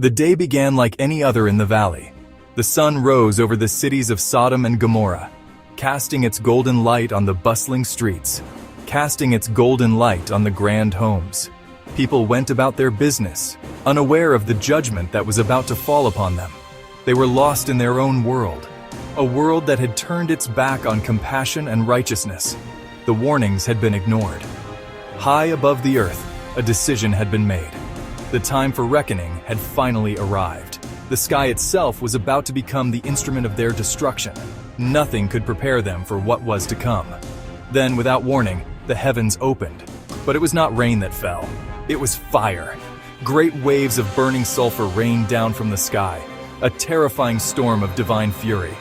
The day began like any other in the valley. The sun rose over the cities of Sodom and Gomorrah, casting its golden light on the bustling streets, casting its golden light on the grand homes. People went about their business, unaware of the judgment that was about to fall upon them. They were lost in their own world, a world that had turned its back on compassion and righteousness. The warnings had been ignored. High above the earth, a decision had been made. The time for reckoning had finally arrived. The sky itself was about to become the instrument of their destruction. Nothing could prepare them for what was to come. Then, without warning, the heavens opened. But it was not rain that fell. It was fire. Great waves of burning sulfur rained down from the sky, a terrifying storm of divine fury.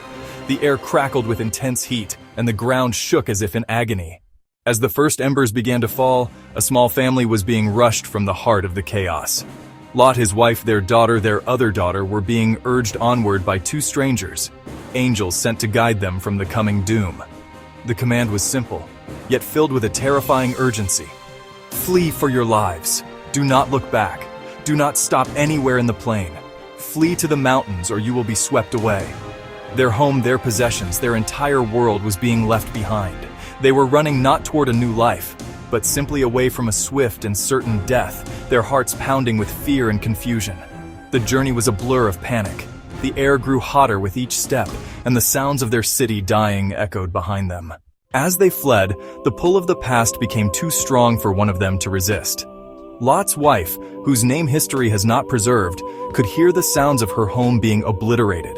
The air crackled with intense heat, and the ground shook as if in agony. As the first embers began to fall, a small family was being rushed from the heart of the chaos. Lot, his wife, their daughter, their other daughter were being urged onward by two strangers, angels sent to guide them from the coming doom. The command was simple, yet filled with a terrifying urgency. Flee for your lives. Do not look back. Do not stop anywhere in the plain. Flee to the mountains or you will be swept away. Their home, their possessions, their entire world was being left behind. They were running not toward a new life, but simply away from a swift and certain death, their hearts pounding with fear and confusion. The journey was a blur of panic. The air grew hotter with each step, and the sounds of their city dying echoed behind them. As they fled, the pull of the past became too strong for one of them to resist. Lot's wife, whose name history has not preserved, could hear the sounds of her home being obliterated.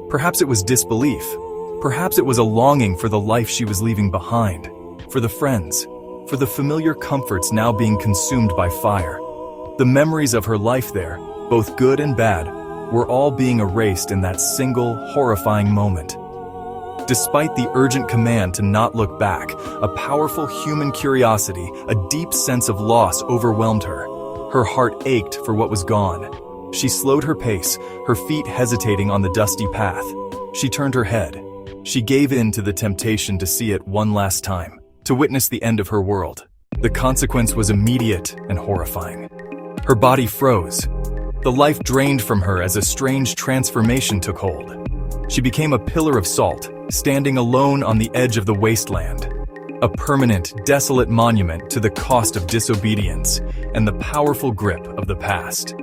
Perhaps it was disbelief. Perhaps it was a longing for the life she was leaving behind, for the friends, for the familiar comforts now being consumed by fire. The memories of her life there, both good and bad, were all being erased in that single, horrifying moment. Despite the urgent command to not look back, a powerful human curiosity, a deep sense of loss overwhelmed her. Her heart ached for what was gone. She slowed her pace, her feet hesitating on the dusty path. She turned her head. She gave in to the temptation to see it one last time, to witness the end of her world. The consequence was immediate and horrifying. Her body froze. The life drained from her as a strange transformation took hold. She became a pillar of salt, standing alone on the edge of the wasteland. A permanent, desolate monument to the cost of disobedience and the powerful grip of the past.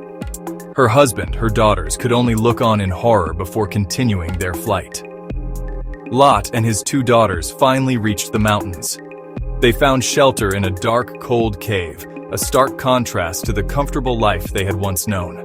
Her husband, her daughters, could only look on in horror before continuing their flight. Lot and his two daughters finally reached the mountains. They found shelter in a dark, cold cave, a stark contrast to the comfortable life they had once known.